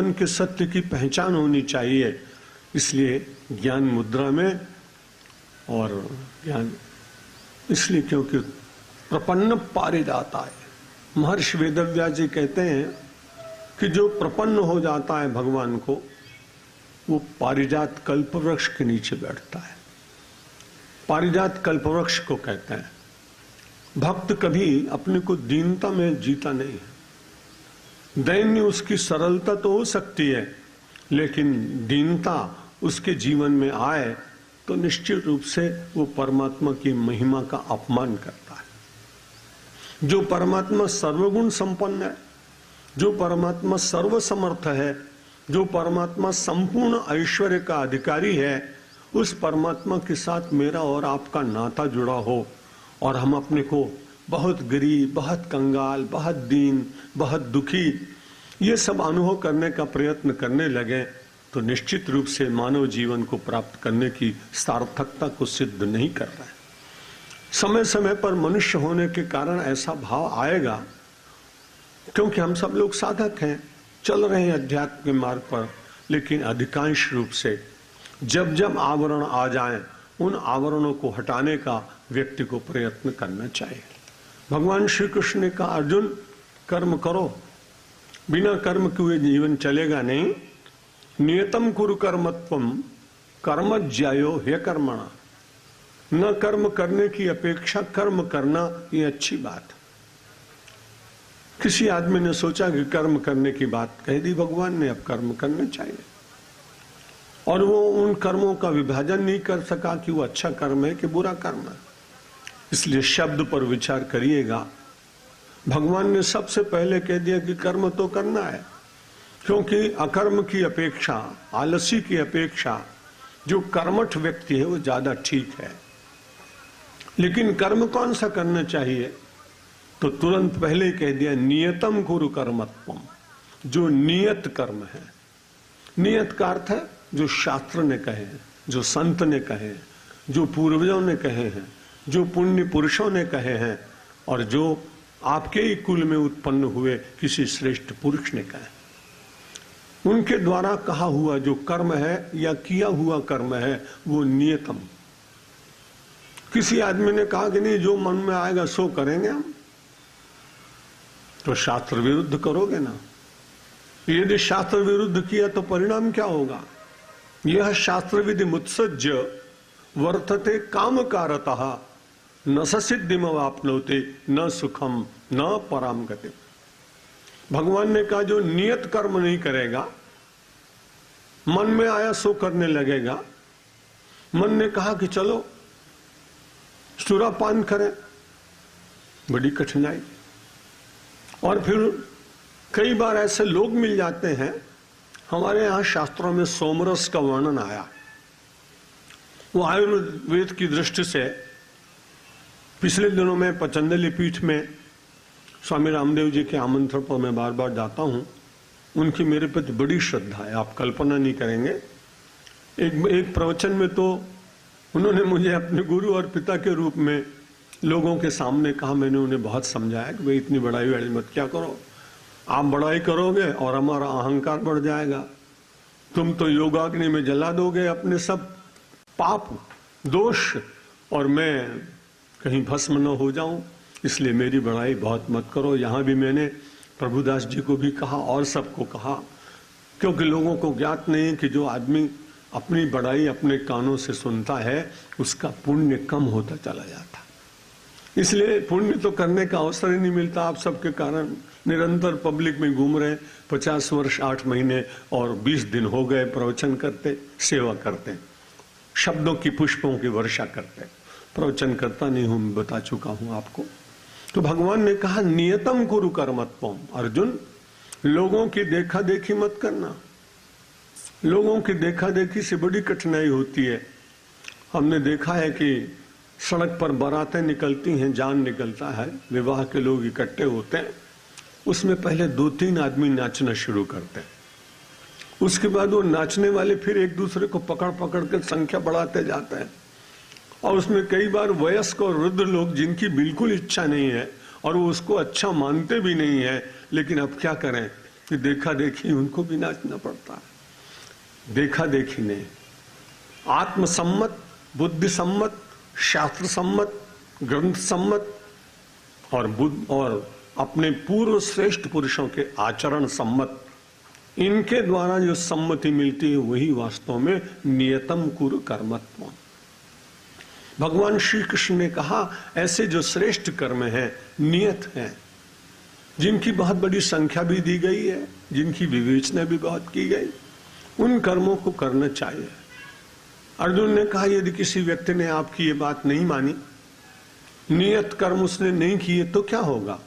जीवन के सत्य की पहचान होनी चाहिए। इसलिए ज्ञान मुद्रा में, और ज्ञान इसलिए क्योंकि प्रपन्न पारिजाता है। महर्षि वेदव्यास जी कहते हैं कि जो प्रपन्न हो जाता है भगवान को, वो पारिजात कल्पवृक्ष के नीचे बैठता है। पारिजात कल्पवृक्ष को कहते हैं। भक्त कभी अपने को दीनता में जीता नहीं है। दैन्य उसकी सरलता तो हो सकती है, लेकिन दीनता उसके जीवन में आए तो निश्चित रूप से वो परमात्मा की महिमा का अपमान करता है। जो परमात्मा सर्वगुण संपन्न है, जो परमात्मा सर्वसमर्थ है, जो परमात्मा संपूर्ण ऐश्वर्य का अधिकारी है, उस परमात्मा के साथ मेरा और आपका नाता जुड़ा हो और हम अपने को बहुत गरीब, बहुत कंगाल, बहुत दीन, बहुत दुखी, ये सब अनुभव करने का प्रयत्न करने लगे तो निश्चित रूप से मानव जीवन को प्राप्त करने की सार्थकता को सिद्ध नहीं कर रहा है। समय समय पर मनुष्य होने के कारण ऐसा भाव आएगा, क्योंकि हम सब लोग साधक हैं, चल रहे हैं अध्यात्म के मार्ग पर, लेकिन अधिकांश रूप से जब जब आवरण आ जाएं, उन आवरणों को हटाने का व्यक्ति को प्रयत्न करना चाहिए। भगवान श्री कृष्ण ने कहा, अर्जुन कर्म करो, बिना कर्म के हुए जीवन चलेगा नहीं। नियतम कुरु कर्मत्वम कर्म ज्यायो हे कर्मणा। न कर्म करने की अपेक्षा कर्म करना ये अच्छी बात। किसी आदमी ने सोचा कि कर्म करने की बात कह दी भगवान ने, अब कर्म करना चाहिए, और वो उन कर्मों का विभाजन नहीं कर सका कि वो अच्छा कर्म है कि बुरा कर्म है। इसलिए शब्द पर विचार करिएगा। भगवान ने सबसे पहले कह दिया कि कर्म तो करना है, क्योंकि अकर्म की अपेक्षा, आलसी की अपेक्षा जो कर्मठ व्यक्ति है वो ज्यादा ठीक है। लेकिन कर्म कौन सा करना चाहिए? तो तुरंत पहले कह दिया नियतम कुरु कर्मत्वम, जो नियत कर्म है। नियत का अर्थ है जो शास्त्र ने कहे हैं, जो संत ने कहे हैं, जो पूर्वजों ने कहे हैं, जो पुण्य पुरुषों ने कहे हैं, और जो आपके ही कुल में उत्पन्न हुए किसी श्रेष्ठ पुरुष ने कहे। उनके द्वारा कहा हुआ जो कर्म है या किया हुआ कर्म है वो नियतम। किसी आदमी ने कहा कि नहीं, जो मन में आएगा सो करेंगे हम, तो शास्त्र विरुद्ध करोगे ना। यदि शास्त्र विरुद्ध किया तो परिणाम क्या होगा? यह शास्त्र विधि मुत्सज्य वर्तते काम कारतः न सिद्धिम वाप्नोते न सुखम न पराम गति। भगवान ने कहा जो नियत कर्म नहीं करेगा, मन में आया सो करने लगेगा। मन ने कहा कि चलो सुरापान करें, बड़ी कठिनाई। और फिर कई बार ऐसे लोग मिल जाते हैं, हमारे यहाँ शास्त्रों में सोमरस का वर्णन आया। वो आयुर्वेद की दृष्टि से पिछले दिनों में पतंजलि पीठ में स्वामी रामदेव जी के आमंत्रण पर मैं बार बार जाता हूं। उनकी मेरे प्रति बड़ी श्रद्धा है, आप कल्पना नहीं करेंगे। एक प्रवचन में तो उन्होंने मुझे अपने गुरु और पिता के रूप में लोगों के सामने कहा। मैंने उन्हें बहुत समझाया कि भाई इतनी बड़ाई वाली मत क्या करो, आप बड़ाई करोगे और हमारा अहंकार बढ़ जाएगा, तुम तो योगाग्नि में जला दोगे अपने सब पाप दोष, और मैं कहीं भस्म न हो जाऊं, इसलिए मेरी बड़ाई बहुत मत करो। यहाँ भी मैंने प्रभुदास जी को भी कहा और सबको कहा, क्योंकि लोगों को ज्ञात नहीं है कि जो आदमी अपनी बड़ाई अपने कानों से सुनता है उसका पुण्य कम होता चला जाता। इसलिए पुण्य तो करने का अवसर ही नहीं मिलता। आप सबके कारण निरंतर पब्लिक में घूम रहे, 50 वर्ष 8 महीने और 20 दिन हो गए प्रवचन करते, सेवा करते, शब्दों की पुष्पों की वर्षा करते। प्रवचन करता नहीं हूं, मैं बता चुका हूं आपको। तो भगवान ने कहा नियतम कुरु कर्मत्वम। अर्जुन, लोगों की देखा देखी मत करना। लोगों की देखा देखी से बड़ी कठिनाई होती है। हमने देखा है कि सड़क पर बारातें निकलती हैं, जान निकलता है, विवाह के लोग इकट्ठे होते हैं, उसमें पहले 2-3 आदमी नाचना शुरू करते हैं। उसके बाद वो नाचने वाले फिर एक दूसरे को पकड़ पकड़ कर संख्या बढ़ाते जाते हैं, और उसमें कई बार वयस्क और वृद्ध लोग जिनकी बिल्कुल इच्छा नहीं है और वो उसको अच्छा मानते भी नहीं है, लेकिन अब क्या करें, कि देखा देखी उनको भी नाचना पड़ता है। देखा देखी ने आत्मसम्मत, बुद्धि सम्मत, शास्त्र सम्मत, ग्रंथ सम्मत और अपने पूर्व श्रेष्ठ पुरुषों के आचरण सम्मत, इनके द्वारा जो सम्मति मिलती है वही वास्तव में नियतम कुरु कर्मत्व। भगवान श्री कृष्ण ने कहा ऐसे जो श्रेष्ठ कर्म हैं, नियत हैं, जिनकी बहुत बड़ी संख्या भी दी गई है, जिनकी विवेचना भी बहुत की गई, उन कर्मों को करना चाहिए। अर्जुन ने कहा यदि किसी व्यक्ति ने आपकी ये बात नहीं मानी, नियत कर्म उसने नहीं किए, तो क्या होगा?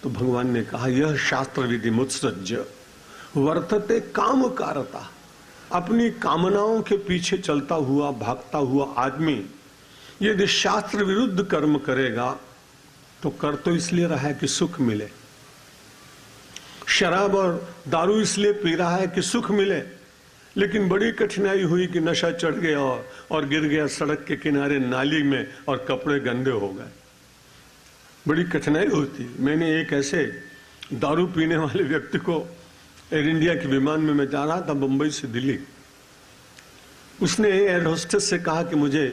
तो भगवान ने कहा यह शास्त्र विधि मुत्सृज्य वर्तते काम कारता। अपनी कामनाओं के पीछे चलता हुआ, भागता हुआ आदमी यदि शास्त्र विरुद्ध कर्म करेगा तो कर तो इसलिए रहा है कि सुख मिले, शराब और दारू इसलिए पी रहा है कि सुख मिले, लेकिन बड़ी कठिनाई हुई कि नशा चढ़ गया और गिर गया सड़क के किनारे नाली में और कपड़े गंदे हो गए। बड़ी कठिनाई होती। मैंने एक ऐसे दारू पीने वाले व्यक्ति को एयर इंडिया के विमान में मैं जा रहा था मुंबई से दिल्ली, उसने एयर होस्टेस से कहा कि मुझे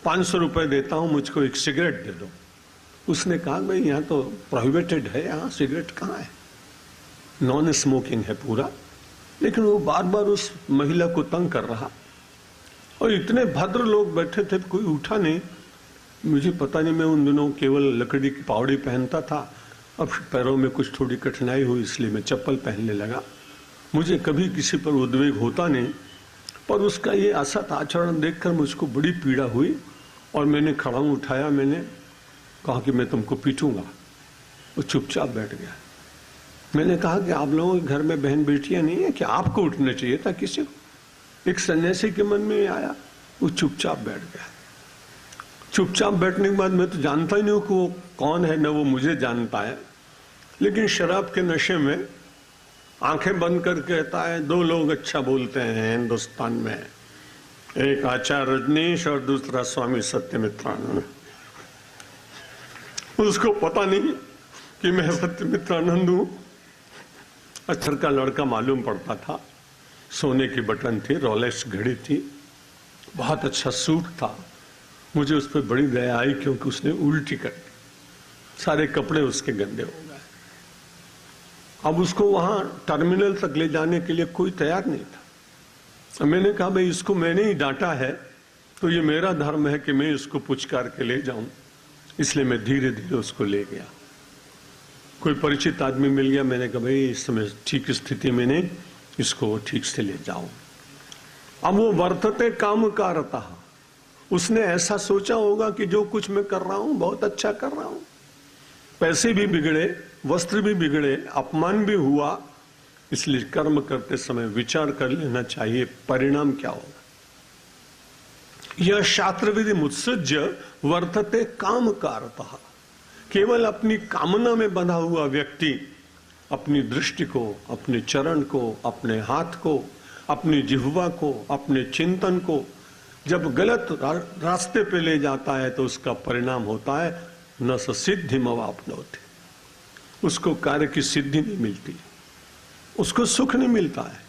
500 रुपए देता हूं, मुझको एक सिगरेट दे दो। उसने कहा भाई यहाँ तो प्रोहिबिटेड है, यहाँ सिगरेट कहाँ है, नॉन स्मोकिंग है पूरा। लेकिन वो बार बार उस महिला को तंग कर रहा और इतने भद्र लोग बैठे थे, कोई उठा नहीं। मुझे पता नहीं, मैं उन दिनों केवल लकड़ी की पावड़ी पहनता था, अब पैरों में कुछ थोड़ी कठिनाई हुई इसलिए मैं चप्पल पहनने लगा। मुझे कभी किसी पर उद्वेग होता नहीं, पर उसका ये असत आचरण देखकर मुझको बड़ी पीड़ा हुई और मैंने खड़ा उठाया, मैंने कहा कि मैं तुमको पीटूंगा। वो चुपचाप बैठ गया। मैंने कहा कि आप लोगों के घर में बहन बेटियां नहीं है कि आपको उठना चाहिए था किसी को? एक सन्यासी के मन में आया, वो चुपचाप बैठ गया। चुपचाप बैठने के बाद मैं तो जानता ही नहीं हूं कि वो कौन है, न वो मुझे जानता है, लेकिन शराब के नशे में आंखें बंद कर कहता है दो लोग अच्छा बोलते हैं हिंदुस्तान में, एक आचार्य रजनीश और दूसरा स्वामी सत्यमित्रानंद। उसको पता नहीं कि मैं सत्यमित्रानंद हूं। अक्षर का लड़का मालूम पड़ता था, सोने की बटन थी, रोलेक्स घड़ी थी, बहुत अच्छा सूट था। मुझे उस पर बड़ी दया आई क्योंकि उसने उल्टी कर दी, सारे कपड़े उसके गंदे हो गए। अब उसको वहां टर्मिनल तक ले जाने के लिए कोई तैयार नहीं था। मैंने कहा भाई इसको मैंने ही डांटा है तो ये मेरा धर्म है कि मैं इसको पुचकार के ले जाऊं, इसलिए मैं धीरे धीरे उसको ले गया। कोई परिचित आदमी मिल गया, मैंने कहा भाई इस समय ठीक स्थिति में नहीं, इसको ठीक से ले जाओ। अब वो वर्तते काम कारता, उसने ऐसा सोचा होगा कि जो कुछ मैं कर रहा हूं बहुत अच्छा कर रहा हूं, पैसे भी बिगड़े, वस्त्र भी बिगड़े, अपमान भी हुआ, इसलिए कर्म करते समय विचार कर लेना चाहिए परिणाम क्या होगा। यह शास्त्र विधि मुत्सृज्य वर्तते काम कारता। केवल अपनी कामना में बंधा हुआ व्यक्ति अपनी दृष्टि को, अपने चरण को, अपने हाथ को, अपनी जिह्वा को, अपने चिंतन को जब गलत रास्ते पे ले जाता है तो उसका परिणाम होता है न स सिद्धि मवाप्नोति, उसको कार्य की सिद्धि नहीं मिलती, उसको सुख नहीं मिलता है।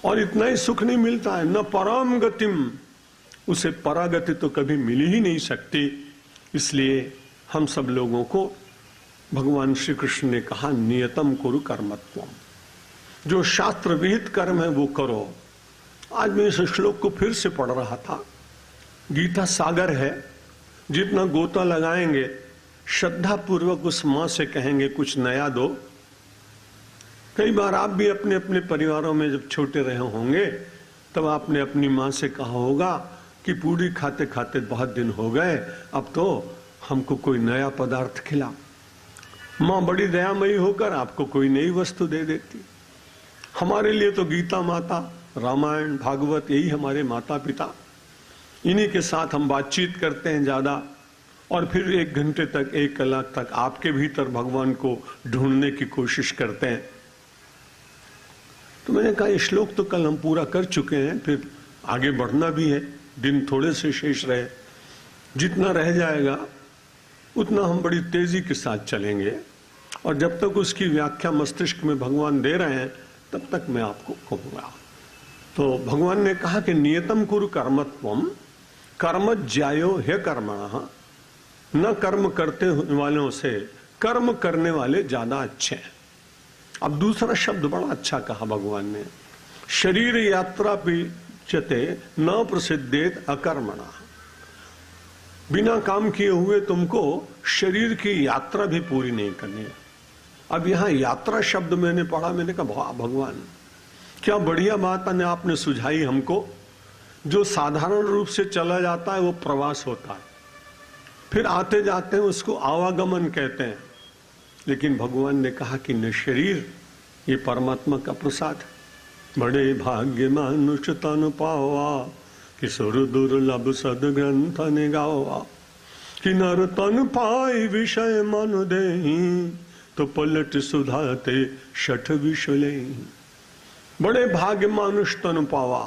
और इतना ही सुख नहीं मिलता है, न पराम गतिम, उसे परागति तो कभी मिल ही नहीं सकती। इसलिए हम सब लोगों को भगवान श्री कृष्ण ने कहा नियतम कुरु कर्मत्वम, जो शास्त्र विहित कर्म है वो करो। आज मैं इस श्लोक को फिर से पढ़ रहा था। गीता सागर है, जितना गोता लगाएंगे श्रद्धा पूर्वक उस मां से कहेंगे कुछ नया दो। कई बार आप भी अपने अपने परिवारों में जब छोटे रहे होंगे तब आपने अपनी मां से कहा होगा कि पूरी खाते खाते बहुत दिन हो गए, अब तो हमको कोई नया पदार्थ खिला। मां बड़ी दयामयी होकर आपको कोई नई वस्तु दे देती। हमारे लिए तो गीता माता, रामायण, भागवत यही हमारे माता पिता, इन्हीं के साथ हम बातचीत करते हैं ज्यादा, और फिर 1 घंटे तक, 1 कलाक तक आपके भीतर भगवान को ढूंढने की कोशिश करते हैं। तो मैंने कहा ये श्लोक तो कल हम पूरा कर चुके हैं, फिर आगे बढ़ना भी है, दिन थोड़े से शेष रहे, जितना रह जाएगा उतना हम बड़ी तेजी के साथ चलेंगे और जब तक उसकी व्याख्या मस्तिष्क में भगवान दे रहे हैं तब तक मैं आपको कहूंगा। तो भगवान ने कहा कि नियतम कुरु कर्मत्वम कर्म ज्यायो हे कर्मणः, न कर्म करते वालों से कर्म करने वाले ज्यादा अच्छे हैं। अब दूसरा शब्द बड़ा अच्छा कहा भगवान ने, शरीर यात्रा पीचते न प्रसिद्धेत अकर्मणः, बिना काम किए हुए तुमको शरीर की यात्रा भी पूरी नहीं करनी। अब यहां यात्रा शब्द मैंने पढ़ा, मैंने कहा वाह भगवान क्या बढ़िया बात आपने सुझाई हमको। जो साधारण रूप से चला जाता है वो प्रवास होता है, फिर आते जाते हैं उसको आवागमन कहते हैं। लेकिन भगवान ने कहा कि न शरीर ये परमात्मा का प्रसाद है। बड़े भाग्य मानुष तन पावा कि सुर दुर्लभ सदग्रंथ निगावा, कि नर तन पाई विषय मन देहि तो पलट सुधाते शठ विषले। बड़े भाग्य मानुष तन पावा,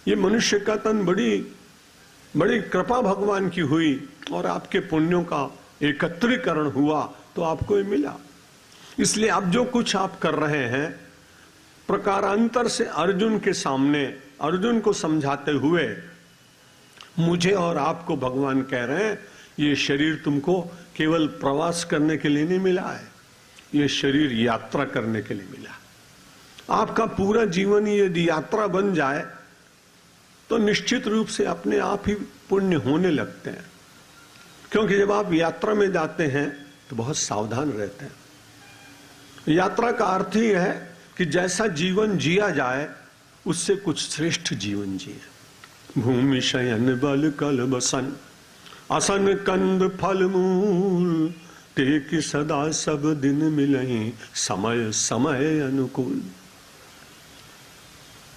ये मनुष्य का तन बड़ी कृपा भगवान की हुई और आपके पुण्यों का एकत्रीकरण हुआ तो आपको ये मिला। इसलिए अब जो कुछ आप कर रहे हैं प्रकारांतर से अर्जुन के सामने अर्जुन को समझाते हुए मुझे और आपको भगवान कह रहे हैं ये शरीर तुमको केवल प्रवास करने के लिए नहीं मिला है, ये शरीर यात्रा करने के लिए मिला। आपका पूरा जीवन यदि यात्रा बन जाए तो निश्चित रूप से अपने आप ही पुण्य होने लगते हैं, क्योंकि जब आप यात्रा में जाते हैं तो बहुत सावधान रहते हैं। यात्रा का अर्थ ही है कि जैसा जीवन जिया जाए उससे कुछ श्रेष्ठ जीवन जिए। भूमि शयन बल कल बसन असन कंद फल मूल, ते कि सदा सब दिन मिलहि समय समय अनुकूल।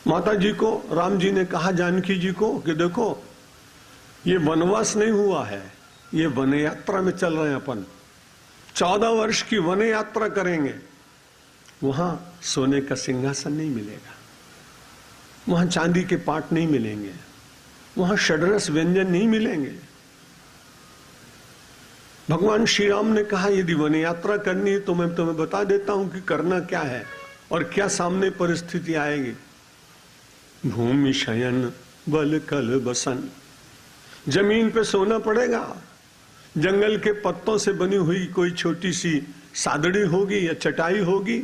माता जी को राम जी ने कहा जानकी जी को कि देखो ये वनवास नहीं हुआ है, ये वन यात्रा में चल रहे हैं अपन। 14 वर्ष की वन यात्रा करेंगे, वहां सोने का सिंहासन नहीं मिलेगा, वहां चांदी के पाट नहीं मिलेंगे, वहां षड्रस व्यंजन नहीं मिलेंगे। भगवान श्री राम ने कहा यदि वन यात्रा करनी है तो मैं तुम्हें बता देता हूं कि करना क्या है और क्या सामने परिस्थिति आएगी। भूमि शयन बल कल बसन, जमीन पे सोना पड़ेगा। जंगल के पत्तों से बनी हुई कोई छोटी सी सादड़ी होगी या चटाई होगी।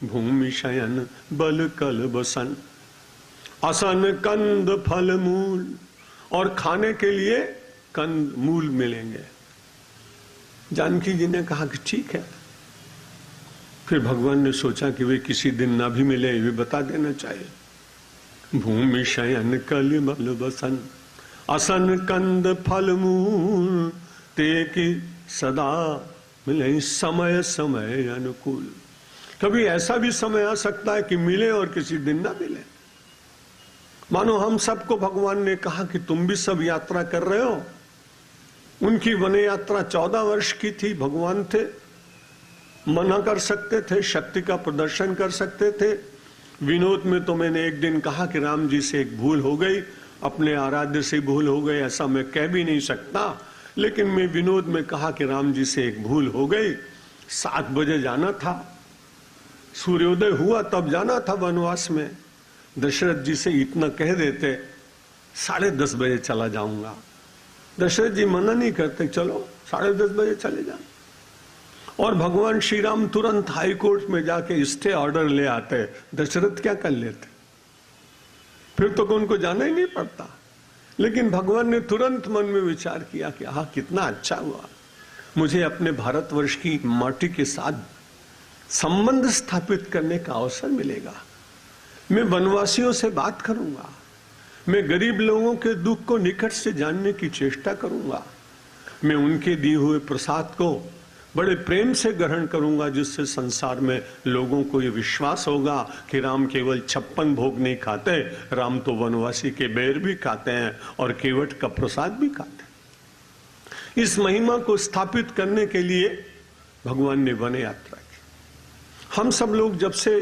भूमि शयन बल कल बसन असन कंद फल मूल, और खाने के लिए कंद मूल मिलेंगे। जानकी जी ने कहा कि ठीक है। फिर भगवान ने सोचा कि वे किसी दिन ना भी मिले ये बता देना चाहिए। भूमि शयन कल बल बसन असन कंद फल मूल, ते कि सदा मिले समय समय अनुकूल। कभी ऐसा भी समय आ सकता है कि मिले और किसी दिन ना मिले। मानो हम सबको भगवान ने कहा कि तुम भी सब यात्रा कर रहे हो। उनकी वन यात्रा 14 वर्ष की थी, भगवान थे, मना कर सकते थे, शक्ति का प्रदर्शन कर सकते थे। विनोद में तो मैंने एक दिन कहा कि राम जी से एक भूल हो गई, अपने आराध्य से भूल हो गई, ऐसा मैं कह भी नहीं सकता, लेकिन मैं विनोद में कहा कि राम जी से एक भूल हो गई। 7 बजे जाना था, सूर्योदय हुआ तब जाना था वनवास में। दशरथ जी से इतना कह देते 10:30 बजे चला जाऊंगा। दशरथ जी मना नहीं करते, चलो 10:30 बजे चले जाओ। और भगवान श्री राम तुरंत हाई कोर्ट में जाके स्टे ऑर्डर ले आते, दशरथ क्या कर लेते, फिर तो उनको जाना ही नहीं पड़ता। लेकिन भगवान ने तुरंत मन में विचार किया कि हाँ कितना अच्छा हुआ, मुझे अपने भारतवर्ष की माटी के साथ संबंध स्थापित करने का अवसर मिलेगा। मैं वनवासियों से बात करूंगा, मैं गरीब लोगों के दुख को निकट से जानने की चेष्टा करूंगा, मैं उनके दिए हुए प्रसाद को बड़े प्रेम से ग्रहण करूंगा, जिससे संसार में लोगों को ये विश्वास होगा कि राम केवल 56 भोग नहीं खाते, राम तो वनवासी के बेर भी खाते हैं और केवट का प्रसाद भी खाते हैं। इस महिमा को स्थापित करने के लिए भगवान ने वन यात्रा की। हम सब लोग जब से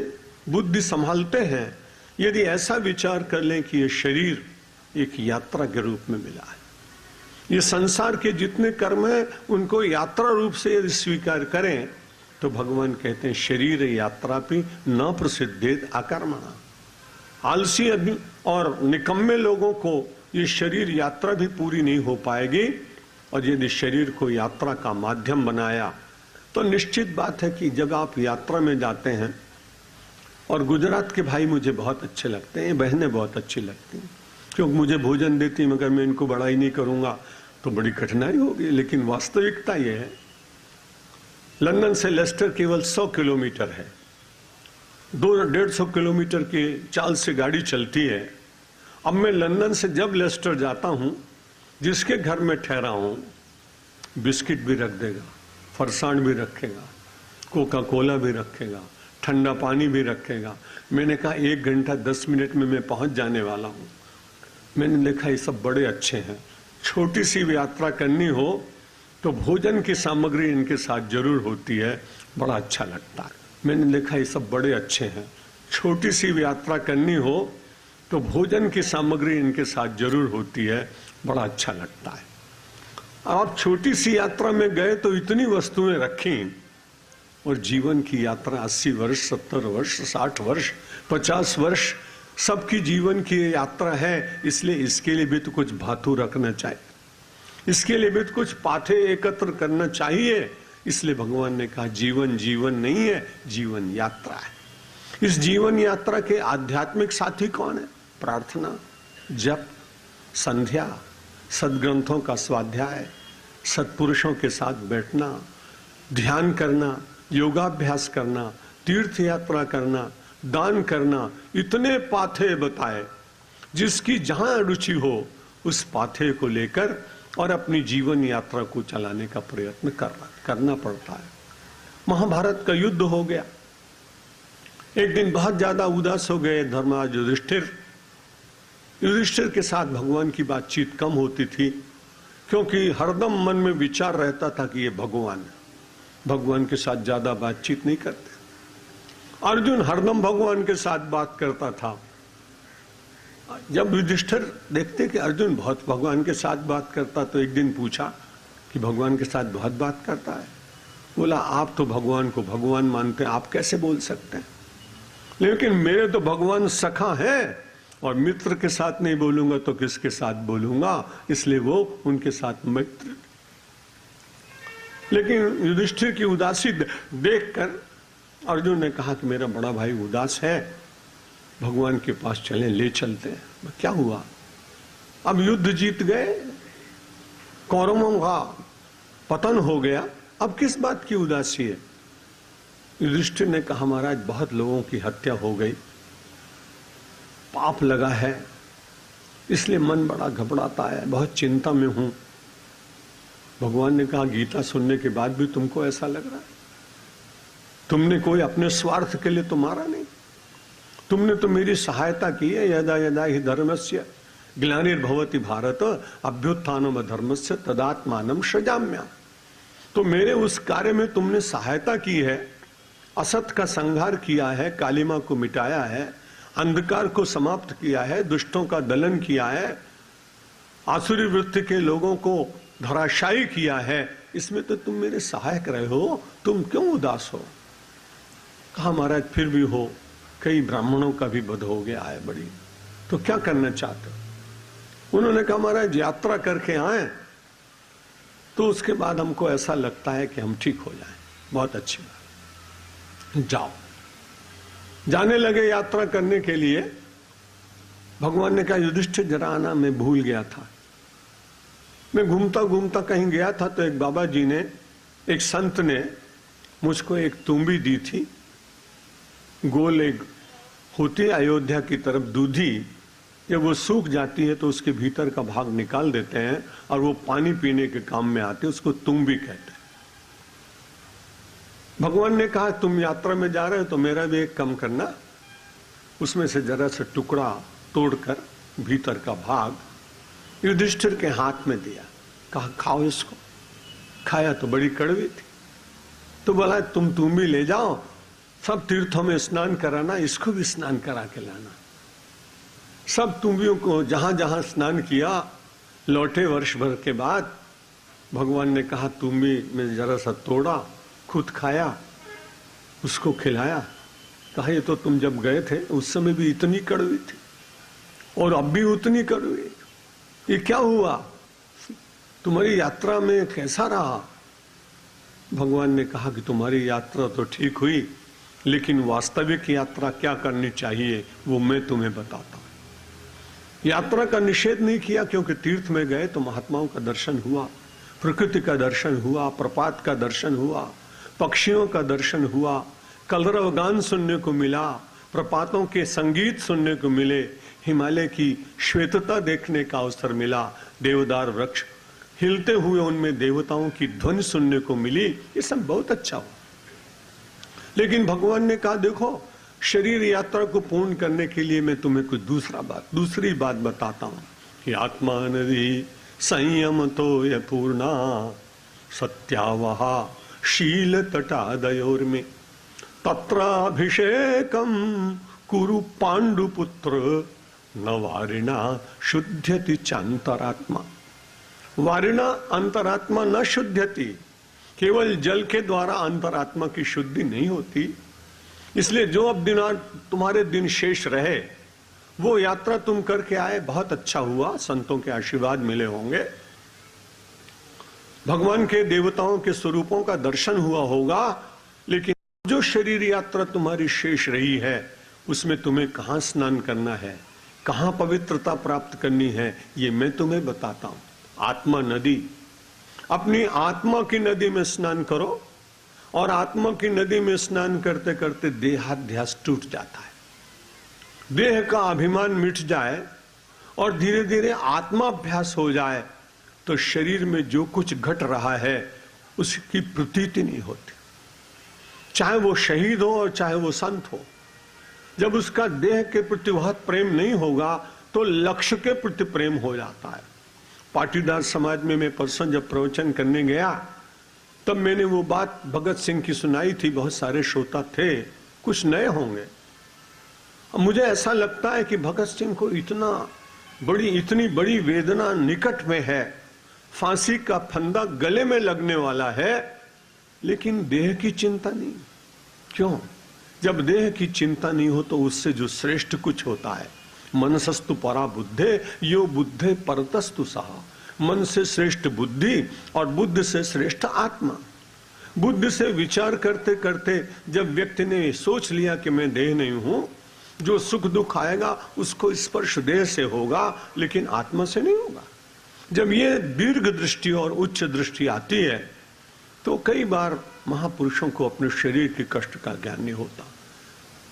बुद्धि संभालते हैं, यदि ऐसा विचार कर लें कि ये शरीर एक यात्रा के रूप में मिला है, ये संसार के जितने कर्म हैं उनको यात्रा रूप से यदि स्वीकार करें तो भगवान कहते हैं शरीर यात्रा भी न प्रसिद्धेत अकर्मणा। आलसी और निकम्मे लोगों को ये शरीर यात्रा भी पूरी नहीं हो पाएगी। और यदि शरीर को यात्रा का माध्यम बनाया तो निश्चित बात है कि जब आप यात्रा में जाते हैं, और गुजरात के भाई मुझे बहुत अच्छे लगते हैं, बहनें बहुत अच्छी लगती हैं, क्योंकि मुझे भोजन देती हैं, मगर मैं इनको बड़ाई नहीं करूंगा तो बड़ी कठिनाई होगी। लेकिन वास्तविकता यह है, लंदन से लेस्टर केवल 100 किलोमीटर है, 200-150 किलोमीटर की चाल से गाड़ी चलती है। अब मैं लंदन से जब लेस्टर जाता हूं, जिसके घर में ठहरा हूं, बिस्किट भी रख देगा, फरसाण भी रखेगा, कोका कोला भी रखेगा, ठंडा पानी भी रखेगा। मैंने कहा 1 घंटा 10 मिनट में मैं पहुंच जाने वाला हूं। मैंने देखा ये सब बड़े अच्छे हैं। छोटी सी यात्रा करनी हो तो भोजन की सामग्री इनके साथ जरूर होती है, बड़ा अच्छा लगता है। मैंने देखा ये सब बड़े अच्छे हैं। छोटी सी यात्रा करनी हो तो भोजन की सामग्री इनके साथ जरूर होती है, बड़ा अच्छा लगता है। आप छोटी सी यात्रा में गए तो इतनी वस्तुएं रखी, और जीवन की यात्रा 80 वर्ष, 70 वर्ष, 60 वर्ष, 50 वर्ष सबकी जीवन की यात्रा है। इसलिए इसके लिए भी तो कुछ भातु रखना चाहिए, इसके लिए भी तो कुछ पाथे एकत्र करना चाहिए। इसलिए भगवान ने कहा जीवन जीवन नहीं है, जीवन यात्रा है। इस जीवन यात्रा के आध्यात्मिक साथी कौन है? प्रार्थना, जप, संध्या, सदग्रंथों का स्वाध्याय, सत्पुरुषों के साथ बैठना, ध्यान करना, योगाभ्यास करना, तीर्थ यात्रा करना, दान करना। इतने पाथे बताए, जिसकी जहां रुचि हो उस पाथे को लेकर और अपनी जीवन यात्रा को चलाने का प्रयत्न करना पड़ता है। महाभारत का युद्ध हो गया। एक दिन बहुत ज्यादा उदास हो गए धर्मराज युधिष्ठिर। युधिष्ठिर के साथ भगवान की बातचीत कम होती थी, क्योंकि हरदम मन में विचार रहता था कि ये भगवान है, भगवान के साथ ज्यादा बातचीत नहीं करते। अर्जुन हरदम भगवान के साथ बात करता था। जब युधिष्ठिर देखते कि अर्जुन बहुत भगवान के साथ बात करता, तो एक दिन पूछा कि भगवान के साथ बहुत बात करता है। बोला आप तो भगवान को भगवान मानते हैं, आप कैसे बोल सकते हैं? लेकिन मेरे तो भगवान सखा है, और मित्र के साथ नहीं बोलूंगा तो किसके साथ बोलूंगा? इसलिए वो उनके साथ मित्र। लेकिन युधिष्ठिर की उदासी देखकर अर्जुन ने कहा कि मेरा बड़ा भाई उदास है, भगवान के पास चलें, ले चलते हैं। क्या हुआ? अब युद्ध जीत गए, कौरवों का पतन हो गया, अब किस बात की उदासी है? युधिष्ठिर ने कहा महाराज बहुत लोगों की हत्या हो गई, पाप लगा है, इसलिए मन बड़ा घबराता है, बहुत चिंता में हूं। भगवान ने कहा गीता सुनने के बाद भी तुमको ऐसा लग रहा है? तुमने कोई अपने स्वार्थ के लिए तो मारा नहीं, तुमने तो मेरी सहायता की है। यदा यदा हि धर्मस्य ग्लानिर्भवति भारत अभ्युत्थानम धर्मस्य तदात्मानं सृजाम्यहम्। तो मेरे उस कार्य में तुमने सहायता की है, असत का संहार किया है, कालिमा को मिटाया है, अंधकार को समाप्त किया है, दुष्टों का दलन किया है, आसुरी वृत्ति के लोगों को धराशायी किया है। इसमें तो तुम मेरे सहायक रहे हो, तुम क्यों उदास हो? कहा महाराज फिर भी हो, कई ब्राह्मणों का भी वध हो गया है बड़ी, तो क्या करना चाहते हो? उन्होंने कहा महाराज यात्रा करके आए तो उसके बाद हमको ऐसा लगता है कि हम ठीक हो जाएं। बहुत अच्छी बात, जाओ। जाने लगे यात्रा करने के लिए। भगवान ने कहा युधिष्ठिर जरा आना, मैं भूल गया था। मैं घूमता घूमता कहीं गया था तो एक बाबा जी ने, एक संत ने मुझको एक तुम्बी दी थी, गोल एक होती है अयोध्या की तरफ दूधी, जब वो सूख जाती है तो उसके भीतर का भाग निकाल देते हैं और वो पानी पीने के काम में आते हैं, उसको तुम्बी कहते हैं। भगवान ने कहा तुम यात्रा में जा रहे हो तो मेरा भी एक काम करना, उसमें से जरा सा टुकड़ा तोड़कर भीतर का भाग युधिष्ठिर के हाथ में दिया, कहा खाओ इसको। खाया तो बड़ी कड़वी थी, तो बोला तुम भी ले जाओ, सब तीर्थों में स्नान कराना, इसको भी स्नान करा के लाना। सब तुम्बियों को जहां जहां स्नान किया, लौटे वर्ष भर के बाद। भगवान ने कहा तुम्बी में जरा सा तोड़ा, खुद खाया, उसको खिलाया, कहा ये तो तुम जब गए थे उस समय भी इतनी कड़वी थी और अब भी उतनी कड़वी, ये क्या हुआ, तुम्हारी यात्रा में कैसा रहा? भगवान ने कहा कि तुम्हारी यात्रा तो ठीक हुई, लेकिन वास्तविक यात्रा क्या करनी चाहिए वो मैं तुम्हें बताता हूं। यात्रा का निषेध नहीं किया, क्योंकि तीर्थ में गए तो महात्माओं का दर्शन हुआ, प्रकृति का दर्शन हुआ, प्रपात का दर्शन हुआ, पक्षियों का दर्शन हुआ, कलरव गान सुनने को मिला, प्रपातों के संगीत सुनने को मिले, हिमालय की श्वेतता देखने का अवसर मिला, देवदार वृक्ष हिलते हुए उनमें देवताओं की ध्वनि सुनने को मिली, ये सब बहुत अच्छा हुआ। लेकिन भगवान ने कहा देखो, शरीर यात्रा को पूर्ण करने के लिए मैं तुम्हें कुछ दूसरी बात बताता हूं कि आत्मा नदी संयम तो ये पूर्णा सत्यावहा शील तटादयोर्मे तत्राभिषेकम कुरु पांडुपुत्र न वारिणा शुद्ध्यति चांतरात्मा। वारिणा अंतरात्मा न शुद्ध्यति, केवल जल के द्वारा अंतरात्मा की शुद्धि नहीं होती। इसलिए जो अब तुम्हारे दिन शेष रहे, वो यात्रा तुम करके आए, बहुत अच्छा हुआ, संतों के आशीर्वाद मिले होंगे, भगवान के देवताओं के स्वरूपों का दर्शन हुआ होगा, लेकिन जो शरीर यात्रा तुम्हारी शेष रही है उसमें तुम्हें कहां स्नान करना है, कहां पवित्रता प्राप्त करनी है, ये मैं तुम्हें बताता हूं। आत्मा नदी, अपनी आत्मा की नदी में स्नान करो, और आत्मा की नदी में स्नान करते करते देहाध्यास टूट जाता है, देह का अभिमान मिट जाए और धीरे धीरे आत्माभ्यास हो जाए तो शरीर में जो कुछ घट रहा है उसकी प्रतीति नहीं होती, चाहे वो शहीद हो और चाहे वो संत हो। जब उसका देह के प्रति बहुत प्रेम नहीं होगा तो लक्ष्य के प्रति प्रेम हो जाता है। पाटीदार समाज में मैं परसों जब प्रवचन करने गया तब मैंने वो बात भगत सिंह की सुनाई थी, बहुत सारे श्रोता थे, कुछ नए होंगे। मुझे ऐसा लगता है कि भगत सिंह को इतनी बड़ी वेदना निकट में है, फांसी का फंदा गले में लगने वाला है, लेकिन देह की चिंता नहीं। क्यों? जब देह की चिंता नहीं हो तो उससे जो श्रेष्ठ कुछ होता है, मनसस्तु परा बुद्धे यो बुद्धे परतस्तु सहा, मन से श्रेष्ठ बुद्धि और बुद्ध से श्रेष्ठ आत्मा। बुद्ध से विचार करते करते जब व्यक्ति ने सोच लिया कि मैं देह नहीं हूं, जो सुख दुख आएगा उसको स्पर्श देह से होगा लेकिन आत्मा से नहीं होगा। जब ये दीर्घ दृष्टि और उच्च दृष्टि आती है तो कई बार महापुरुषों को अपने शरीर के कष्ट का ज्ञान नहीं होता।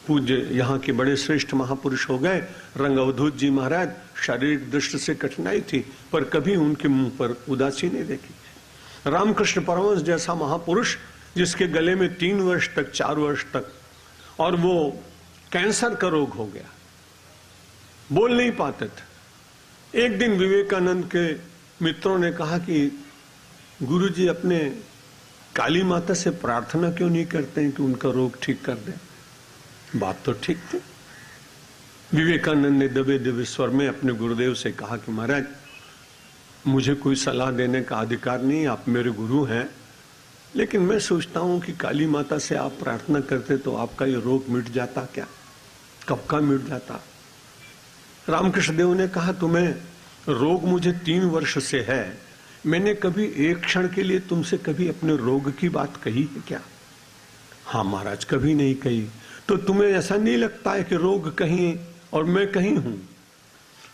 पूज्य यहाँ के बड़े श्रेष्ठ महापुरुष हो गए, रंग अवधूत जी महाराज, शारीरिक दृष्टि से कठिनाई थी पर कभी उनके मुंह पर उदासी नहीं देखी। रामकृष्ण परमहंस जैसा महापुरुष जिसके गले में 3 वर्ष तक 4 वर्ष तक और वो कैंसर का रोग हो गया, बोल नहीं पाते थे। एक दिन विवेकानंद के मित्रों ने कहा कि गुरुजी अपने काली माता से प्रार्थना क्यों नहीं करते हैं कि उनका रोग ठीक कर दे। बात तो ठीक थी। विवेकानंद ने दबे दबे स्वर में अपने गुरुदेव से कहा कि महाराज मुझे कोई सलाह देने का अधिकार नहीं, आप मेरे गुरु हैं, लेकिन मैं सोचता हूं कि काली माता से आप प्रार्थना करते तो आपका ये रोग मिट जाता क्या, कब का मिट जाता। रामकृष्ण देव ने कहा तुम्हें रोग मुझे 3 वर्ष से है, मैंने कभी एक क्षण के लिए तुमसे कभी अपने रोग की बात कही है क्या? हाँ महाराज, कभी नहीं कही। तो तुम्हें ऐसा नहीं लगता है कि रोग कहीं और मैं कहीं हूं?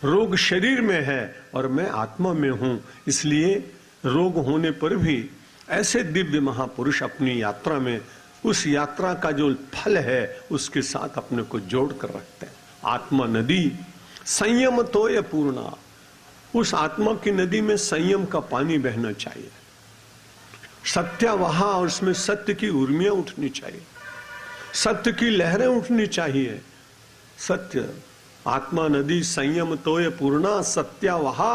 रोग शरीर में है और मैं आत्मा में हूं, इसलिए रोग होने पर भी ऐसे दिव्य महापुरुष अपनी यात्रा में उस यात्रा का जो फल है उसके साथ अपने को जोड़ कर रखते हैं। आत्मा नदी संयम तो ये पूर्णा, उस आत्मा की नदी में संयम का पानी बहना चाहिए, सत्यावहा और उसमें सत्य की उर्मियां उठनी चाहिए, सत्य की लहरें उठनी चाहिए। सत्य आत्मा नदी संयम तोय पूर्णा सत्यावहा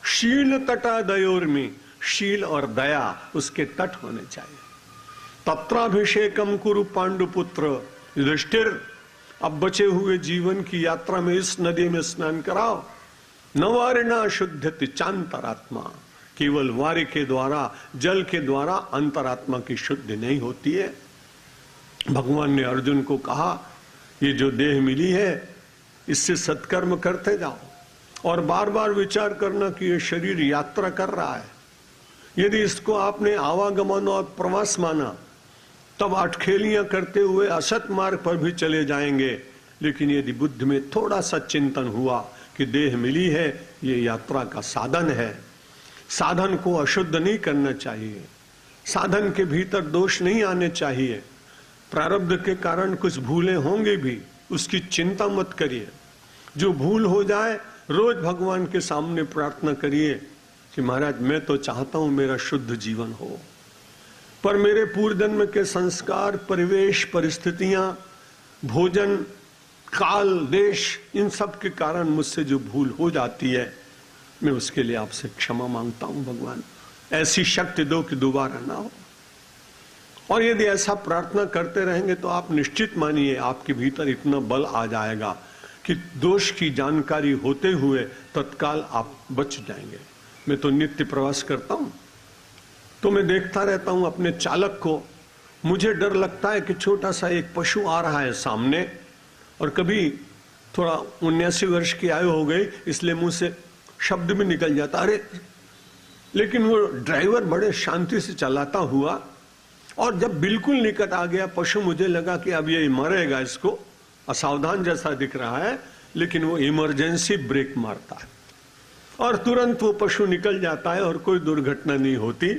शील तटादयोर्मी, शील और दया उसके तट होने चाहिए। तत्राभिषेकम कुरु पांडुपुत्र युधिष्ठिर, अब बचे हुए जीवन की यात्रा में इस नदी में स्नान कराओ। नवारिणा शुद्धति चांतरात्मा, केवल वार्य के द्वारा जल के द्वारा अंतरात्मा की शुद्धि नहीं होती है। भगवान ने अर्जुन को कहा, ये जो देह मिली है इससे सत्कर्म करते जाओ और बार बार विचार करना कि ये शरीर यात्रा कर रहा है। यदि इसको आपने आवागमन और प्रवास माना तब अटखेलियां करते हुए असत मार्ग पर भी चले जाएंगे। लेकिन यदि बुद्धि में थोड़ा सा चिंतन हुआ कि देह मिली है, ये यात्रा का साधन है, साधन को अशुद्ध नहीं करना चाहिए, साधन के भीतर दोष नहीं आने चाहिए, प्रारब्ध के कारण कुछ भूलें होंगे भी, उसकी चिंता मत करिए। जो भूल हो जाए रोज भगवान के सामने प्रार्थना करिए कि महाराज मैं तो चाहता हूं मेरा शुद्ध जीवन हो, पर मेरे पूर्व जन्म के संस्कार, परिवेश, परिस्थितियां, भोजन, काल, देश, इन सब के कारण मुझसे जो भूल हो जाती है मैं उसके लिए आपसे क्षमा मांगता हूं। भगवान ऐसी शक्ति दो कि दोबारा ना हो। और यदि ऐसा प्रार्थना करते रहेंगे तो आप निश्चित मानिए आपके भीतर इतना बल आ जाएगा कि दोष की जानकारी होते हुए तत्काल आप बच जाएंगे। मैं तो नित्य प्रवास करता हूं तो मैं देखता रहता हूं अपने चालक को। मुझे डर लगता है कि छोटा सा एक पशु आ रहा है सामने, और कभी थोड़ा 79 वर्ष की आयु हो गई इसलिए मुंह से शब्द भी निकल जाता अरे, लेकिन वो ड्राइवर बड़े शांति से चलाता हुआ, और जब बिल्कुल निकट आ गया पशु, मुझे लगा कि अब ये मरेगा, इसको असावधान जैसा दिख रहा है, लेकिन वो इमरजेंसी ब्रेक मारता है और तुरंत वो पशु निकल जाता है और कोई दुर्घटना नहीं होती।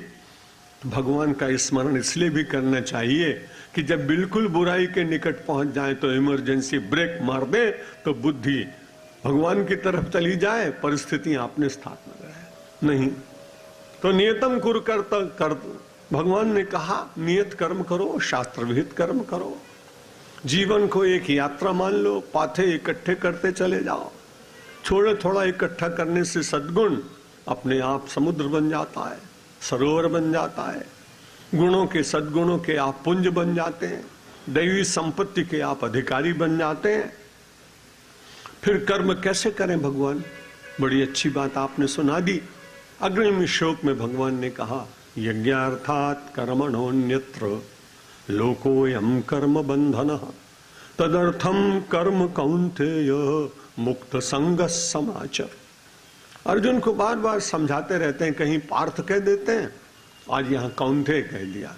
तो भगवान का स्मरण इसलिए भी करना चाहिए कि जब बिल्कुल बुराई के निकट पहुंच जाए तो इमरजेंसी ब्रेक मार दे तो बुद्धि भगवान की तरफ चली जाए, परिस्थितियां अपने स्थान में रहे। नहीं तो नियतम कुरु कर, भगवान ने कहा नियत कर्म करो, शास्त्र विहित कर्म करो, जीवन को एक यात्रा मान लो, पाथे इकट्ठे करते चले जाओ। थोड़ा थोड़ा इकट्ठा करने से सद्गुण अपने आप समुद्र बन जाता है, सरोवर बन जाता है, गुणों के, सद्गुणों के आप पुंज बन जाते हैं, दैवी संपत्ति के आप अधिकारी बन जाते हैं। फिर कर्म कैसे करें भगवान? बड़ी अच्छी बात आपने सुना दी। अग्रिम श्लोक में भगवान ने कहा यज्ञार्थात् कर्मणोऽन्यत्र लोकोऽयं कर्म बंधनः तदर्थम कर्म कौन्तेय मुक्त संग समाचर। अर्जुन को बार बार समझाते रहते हैं, कहीं पार्थ कह देते हैं, आज यहां कौन्तेय कह दिया।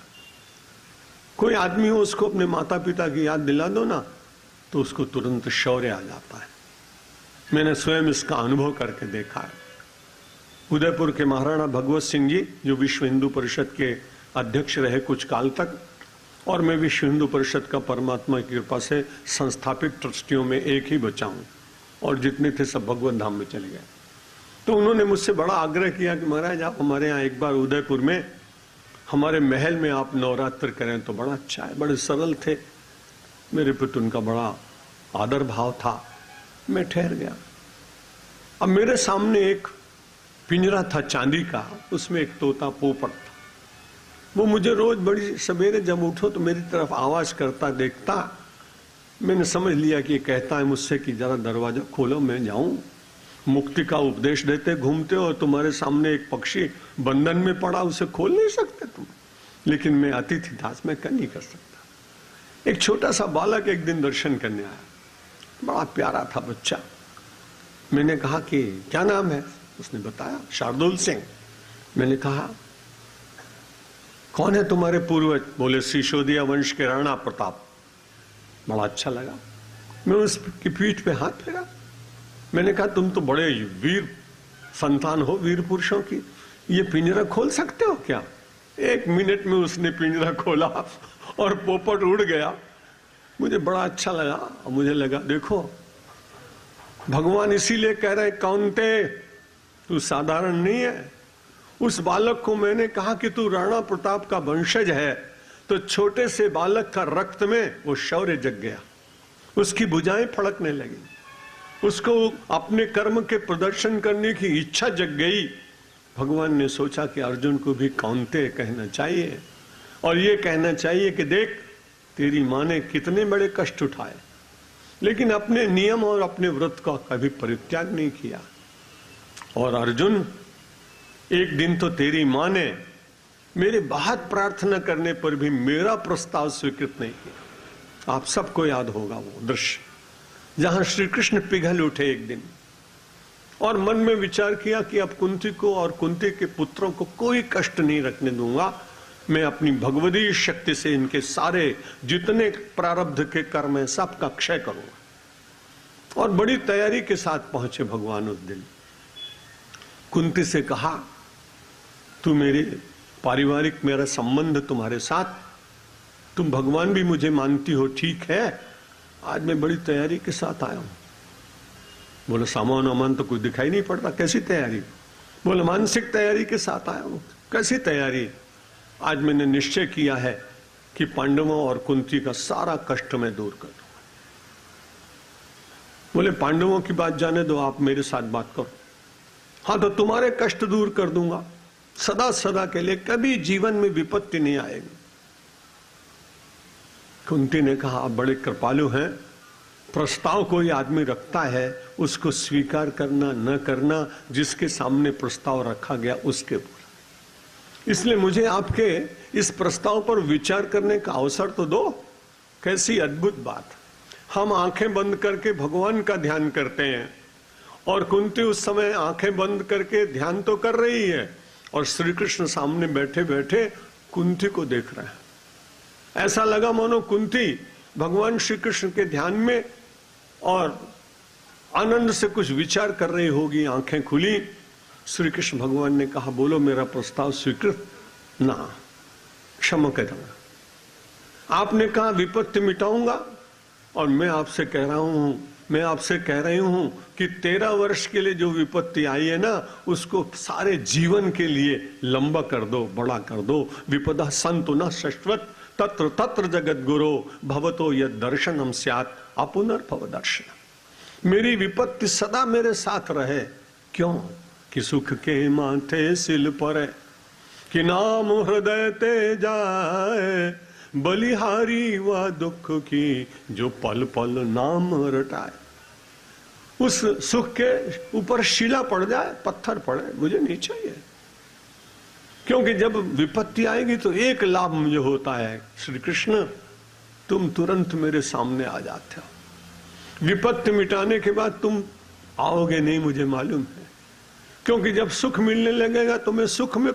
कोई आदमी हो उसको अपने माता पिता की याद दिला दो ना तो उसको तुरंत शौर्य आ जाता है। मैंने स्वयं इसका अनुभव करके देखा है। उदयपुर के महाराणा भगवत सिंह जी जो विश्व हिंदू परिषद के अध्यक्ष रहे कुछ काल तक, और मैं विश्व हिंदू परिषद का परमात्मा की कृपा से संस्थापित ट्रस्टियों में एक ही बचा हूं, और जितने थे सब भगवत धाम में चले गए। तो उन्होंने मुझसे बड़ा आग्रह किया कि महाराज आप हमारे यहाँ एक बार उदयपुर में हमारे महल में आप नवरात्र करें तो बड़ा अच्छा है। बड़े सरल थे, मेरे प्रति उनका बड़ा आदर भाव था। मैं ठहर गया। अब मेरे सामने एक पिंजरा था चांदी का, उसमें एक तोता पोपट था। वो मुझे रोज बड़ी सवेरे जब उठो तो मेरी तरफ आवाज करता देखता। मैंने समझ लिया कि ये कहता है मुझसे कि जरा दरवाजा खोलो मैं जाऊं। मुक्ति का उपदेश देते घूमते हो, तुम्हारे सामने एक पक्षी बंधन में पड़ा, उसे खोल नहीं सकते तुम। लेकिन मैं अतिथि दास, मैं नहीं कर सकता। एक छोटा सा बालक एक दिन दर्शन करने आया, बड़ा प्यारा था बच्चा। मैंने कहा कि क्या नाम है? उसने बताया शार्दुल सिंह। मैंने कहा कौन है तुम्हारे पूर्वज? बोले सिसोदिया वंश के राणा प्रताप। बड़ा अच्छा लगा। मैं उसकी पीठ पे हाथ फेरा। मैंने कहा तुम तो बड़े वीर संतान हो, वीर पुरुषों की, ये पिंजरा खोल सकते हो क्या? 1 मिनट में उसने पिंजरा खोला और पोपट उड़ गया। मुझे बड़ा अच्छा लगा और मुझे लगा देखो भगवान इसीलिए कह रहे कौन्ते तू साधारण नहीं है। उस बालक को मैंने कहा कि तू राणा प्रताप का वंशज है, तो छोटे से बालक का रक्त में वो शौर्य जग गया, उसकी भुजाएं फड़कने लगी, उसको अपने कर्म के प्रदर्शन करने की इच्छा जग गई। भगवान ने सोचा कि अर्जुन को भी कौन्ते कहना चाहिए और ये कहना चाहिए कि देख तेरी माँ ने कितने बड़े कष्ट उठाए, लेकिन अपने नियम और अपने व्रत का कभी परित्याग नहीं किया। और अर्जुन एक दिन तो तेरी माँ ने मेरे बहुत प्रार्थना करने पर भी मेरा प्रस्ताव स्वीकृत नहीं किया। आप सबको याद होगा वो दृश्य, जहां श्री कृष्ण पिघल उठे एक दिन और मन में विचार किया कि अब कुंती को और कुंती के पुत्रों को कोई कष्ट नहीं रखने दूंगा, मैं अपनी भगवती शक्ति से इनके सारे जितने प्रारब्ध के कर्म है सबका क्षय करूंगा। और बड़ी तैयारी के साथ पहुंचे भगवान उस दिन। कुंती से कहा, तू मेरे पारिवारिक, मेरा संबंध तुम्हारे साथ, तुम भगवान भी मुझे मानती हो, ठीक है, आज मैं बड़ी तैयारी के साथ आया हूं। बोले सामान वामान तो कुछ दिखाई नहीं पड़ता, कैसी तैयारी? बोले मानसिक तैयारी के साथ आया हूं। कैसी तैयारी? आज मैंने निश्चय किया है कि पांडवों और कुंती का सारा कष्ट मैं दूर कर दूंगा। बोले पांडवों की बात जाने दो, आप मेरे साथ बात करो। हाँ, तो तुम्हारे कष्ट दूर कर दूंगा, सदा सदा के लिए, कभी जीवन में विपत्ति नहीं आएगी। कुंती ने कहा, आप बड़े कृपालु हैं, प्रस्ताव कोई आदमी रखता है उसको स्वीकार करना न करना, जिसके सामने प्रस्ताव रखा गया उसके ऊपर, इसलिए मुझे आपके इस प्रस्ताव पर विचार करने का अवसर तो दो। कैसी अद्भुत बात! हम आंखें बंद करके भगवान का ध्यान करते हैं और कुंती उस समय आंखें बंद करके ध्यान तो कर रही है और श्री कृष्ण सामने बैठे बैठे कुंती को देख रहे हैं। ऐसा लगा मानो कुंती भगवान श्री कृष्ण के ध्यान में और आनंद से कुछ विचार कर रही होगी, आंखें खुली। श्री कृष्ण भगवान ने कहा, बोलो मेरा प्रस्ताव स्वीकृत? ना, क्षमा करना। आपने कहा विपत्ति मिटाऊंगा और मैं आपसे कह रही हूं कि 13 वर्ष के लिए जो विपत्ति आई है ना, उसको सारे जीवन के लिए लंबा कर दो, बड़ा कर दो। विपदा संतु न शश्वत तत्र तत्र जगत गुरो भवतो यद दर्शनम स्यात् अपुनर्भव दर्शन। मेरी विपत्ति सदा मेरे साथ रहे। क्यों? कि सुख के माथे सिल पर कि नाम हृदय ते जाए, बलिहारी व दुख की जो पल पल नाम रटाए। उस सुख के ऊपर शिला पड़ जाए, पत्थर पड़े, मुझे नहीं चाहिए। क्योंकि जब विपत्ति आएगी तो एक लाभ मुझे होता है, श्री कृष्ण तुम तुरंत मेरे सामने आ जाते हो। विपत्ति मिटाने के बाद तुम आओगे नहीं, मुझे मालूम है, क्योंकि जब सुख मिलने लगेगा तो मैं सुख में